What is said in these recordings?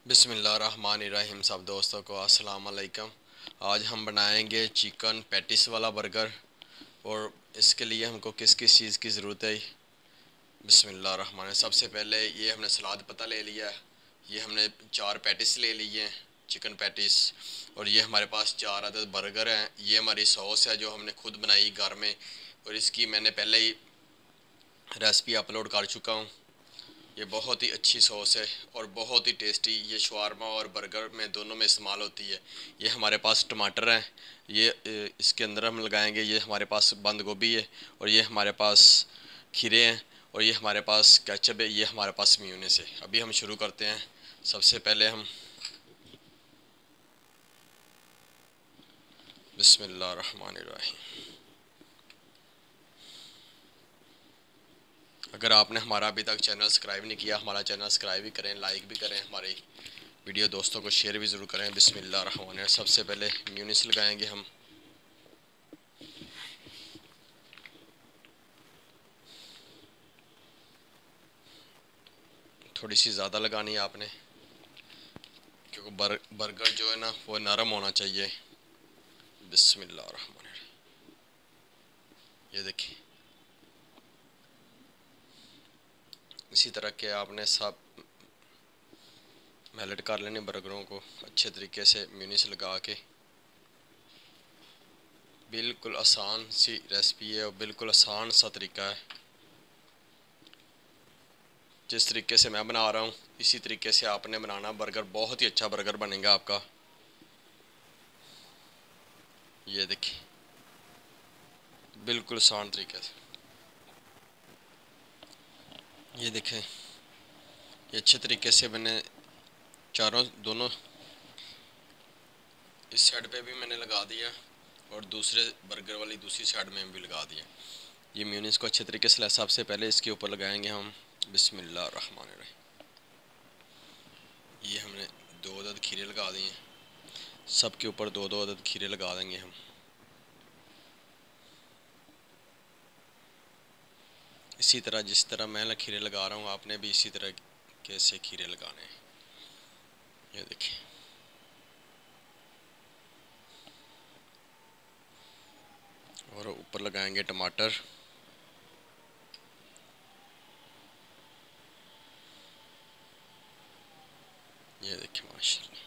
बिस्मिल्लाहिर्रहमानिर्रहीम। सब दोस्तों को अस्सलाम वालेकुम। आज हम बनाएंगे चिकन पैटिस वाला बर्गर। और इसके लिए हमको किस किस चीज़ की ज़रूरत है। बिस्मिल्लाहिर्रहमान। सबसे पहले ये हमने सलाद पत्ता ले लिया है। ये हमने 4 पैटिस ले लिए हैं, चिकन पैटिस। और ये हमारे पास 4 अदद बर्गर हैं। ये हमारी सॉस है जो हमने खुद बनाई घर में, और इसकी मैंने पहले ही रेसिपी अपलोड कर चुका हूँ। ये बहुत ही अच्छी सॉस है और बहुत ही टेस्टी। ये शवारमा और बर्गर में दोनों में इस्तेमाल होती है। ये हमारे पास टमाटर हैं, ये इसके अंदर हम लगाएंगे। ये हमारे पास बंद गोभी है, और ये हमारे पास खीरे हैं, और ये हमारे पास केचप है, ये हमारे पास मेयोनेज़ है। अभी हम शुरू करते हैं। सबसे पहले हम बिस्मिल्लाहिर्रहमानिर्रहीम। अगर आपने हमारा अभी तक चैनल सब्सक्राइब नहीं किया, हमारा चैनल सब्सक्राइब भी करें, लाइक भी करें, हमारी वीडियो दोस्तों को शेयर भी ज़रूर करें। बिस्मिल्लाहिर्रहमानिर्रहीम। सबसे पहले मेयोनेज़ लगाएंगे हम। थोड़ी सी ज़्यादा लगानी है आपने, क्योंकि बर्गर जो है ना वो नरम होना चाहिए। बिस्मिल्लाहिर्रहमानिर्रहीम। ये देखिए, इसी तरह के आपने सब मेल्ट कर लेने बर्गरों को अच्छे तरीके से मेयोनेज़ लगा के। बिल्कुल आसान सी रेसिपी है और बिल्कुल आसान सा तरीका है। जिस तरीके से मैं बना रहा हूँ इसी तरीके से आपने बनाना। बर्गर बहुत ही अच्छा बर्गर बनेगा आपका। ये देखिए, बिल्कुल आसान तरीके से। ये देखें, ये अच्छे तरीके से मैंने चारों दोनों इस साइड पे भी मैंने लगा दिया, और दूसरे बर्गर वाली दूसरी साइड में भी लगा दिया। ये मेयोनीज़ को अच्छे तरीके से सबसे पहले इसके ऊपर लगाएंगे हम। बिस्मिल्लाहिर्रहमानिर्रहीम। ये हमने 2 अदद खीरे लगा दिए। सब के ऊपर 2-2 अदद खीरे लगा देंगे हम। इसी तरह जिस तरह मैं खीरे लगा रहा हूँ आपने भी इसी तरह कैसे खीरे लगाने हैं। ये देखिए, और ऊपर लगाएंगे टमाटर। ये देखिए माशाल्लाह,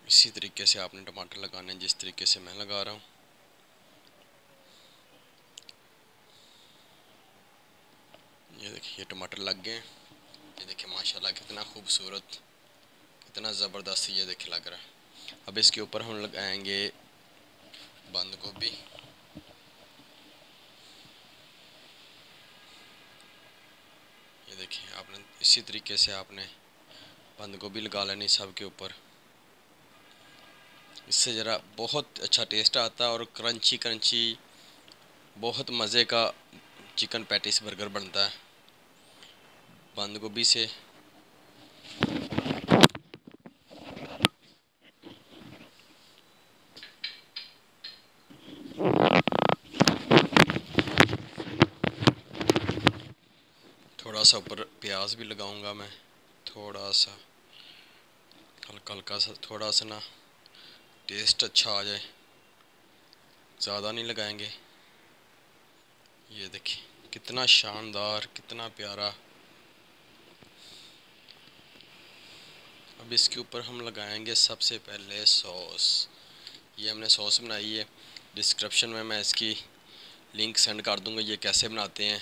इसी तरीके से आपने टमाटर लगाने हैं जिस तरीके से मैं लगा रहा हूँ। ये देखिए, ये टमाटर लग गए। ये देखिए माशाल्लाह कितना खूबसूरत, कितना ज़बरदस्त ये देखिए लग रहा है। अब इसके ऊपर हम लगाएंगे बंद गोभी। ये देखिए, आपने इसी तरीके से आपने बंद गोभी लगा लेनी सब के ऊपर। इससे ज़रा बहुत अच्छा टेस्ट आता है और क्रंची क्रंची बहुत मज़े का चिकन पैटिस बर्गर बनता है बंद गोभी से। थोड़ा सा ऊपर प्याज भी लगाऊंगा मैं, थोड़ा सा हल्का हल्का सा, थोड़ा सा ना टेस्ट अच्छा आ जाए, ज़्यादा नहीं लगाएंगे। ये देखिए कितना शानदार, कितना प्यारा। अब इसके ऊपर हम लगाएंगे सबसे पहले सॉस। ये हमने सॉस बनाई है, डिस्क्रिप्शन में मैं इसकी लिंक सेंड कर दूंगा ये कैसे बनाते हैं।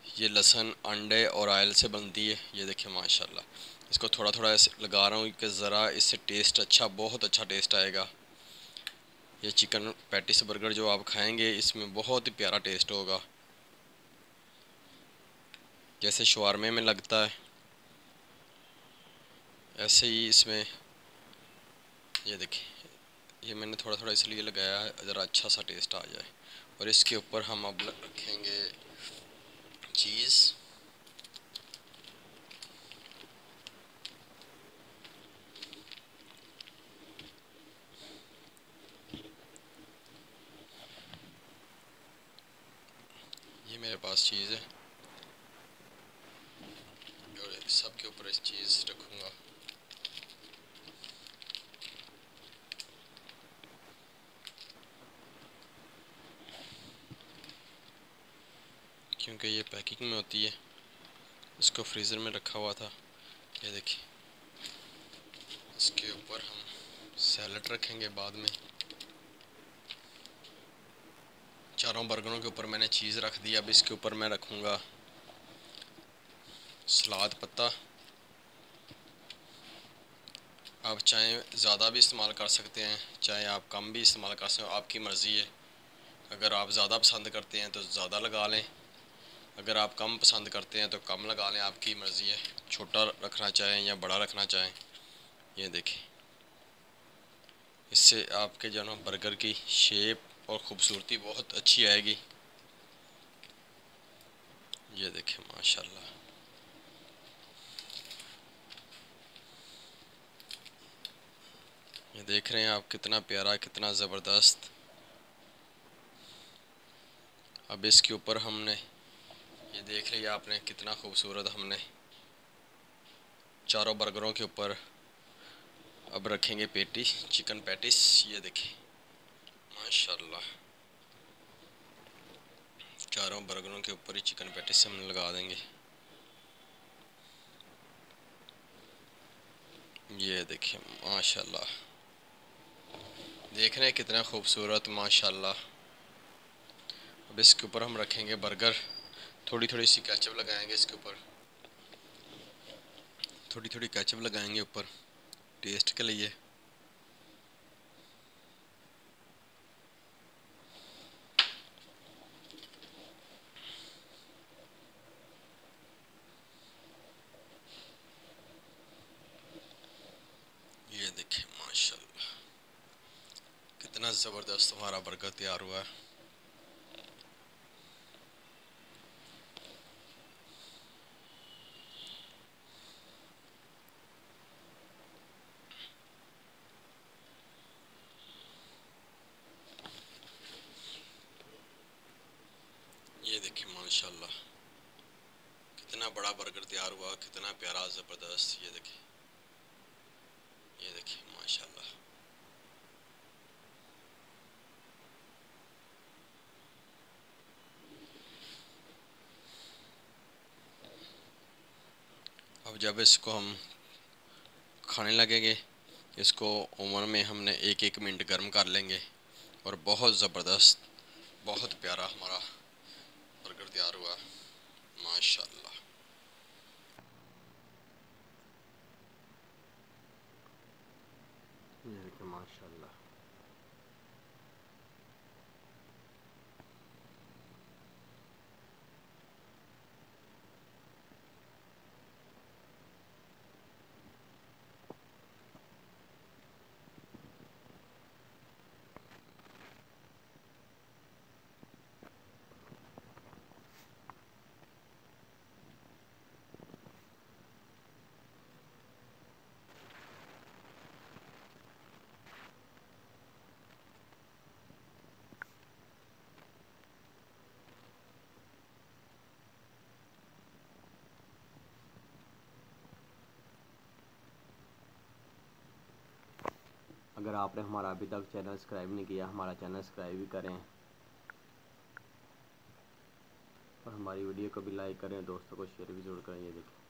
ये लहसुन, अंडे और ऑयल से बनती है। ये देखिए माशाल्लाह, इसको थोड़ा थोड़ा ऐसे लगा रहा हूँ कि ज़रा इससे टेस्ट अच्छा, बहुत अच्छा टेस्ट आएगा। ये चिकन पैटिस बर्गर जो आप खाएंगे इसमें बहुत ही प्यारा टेस्ट होगा, जैसे शवारमे में लगता है ऐसे ही इसमें। ये देखिए, ये मैंने थोड़ा थोड़ा इसलिए लगाया है ज़रा अच्छा सा टेस्ट आ जाए। और इसके ऊपर हम अब रखेंगे चीज़। ये मेरे पास चीज़ है। क्योंकि ये पैकिंग में होती है। इसको फ्रीज़र में रखा हुआ था। ये देखिए, इसके ऊपर हम सैलड रखेंगे बाद में। चारों बर्गरों के ऊपर मैंने चीज़ रख दी। अब इसके ऊपर मैं रखूँगा सलाद पत्ता। आप चाहे ज़्यादा भी इस्तेमाल कर सकते हैं, चाहे आप कम भी इस्तेमाल कर सकते हो, आपकी मर्ज़ी है। अगर आप ज़्यादा पसंद करते हैं तो ज़्यादा लगा लें, अगर आप कम पसंद करते हैं तो कम लगा लें, आपकी मर्ज़ी है। छोटा रखना चाहें या बड़ा रखना चाहें। ये देखें, इससे आपके जो ना बर्गर की शेप और ख़ूबसूरती बहुत अच्छी आएगी। ये देखें माशाल्लाह। ये देख रहे हैं आप, कितना प्यारा, कितना ज़बरदस्त। अब इसके ऊपर हमने, ये देख लिया आपने, कितना खूबसूरत हमने चारों बर्गरों के ऊपर अब रखेंगे पैटीज, चिकन पैटीज। ये देखें माशाल्लाह, चारों बर्गरों के ऊपर ही चिकन पैटीज हम लगा देंगे। ये देखिए माशाल्लाह, देख रहे हैं कितना खूबसूरत माशाल्लाह। अब इसके ऊपर हम रखेंगे बर्गर। थोड़ी थोड़ी सी केचप लगाएंगे इसके ऊपर, थोड़ी थोड़ी केचप लगाएंगे ऊपर टेस्ट के लिए। ये देखें माशाल्लाह, कितना ज़बरदस्त हमारा बर्गर तैयार हुआ है। ये देखें माशाल्लाह, कितना बड़ा बर्गर तैयार हुआ, कितना प्यारा ज़बरदस्त। ये देखें, ये देखें माशाल्लाह। अब जब इसको हम खाने लगेंगे, इसको ओवन में हमने 1-1 मिनट गर्म कर लेंगे और बहुत ज़बरदस्त, बहुत प्यारा हमारा बर्गर तैयार हुआ माशाल्लाह। ये देखिए माशाल्लाह। अगर आपने हमारा अभी तक चैनल सब्सक्राइब नहीं किया, हमारा चैनल सब्सक्राइब भी करें और हमारी वीडियो को भी लाइक करें, दोस्तों को शेयर भी ज़रूर करें। ये देखिए।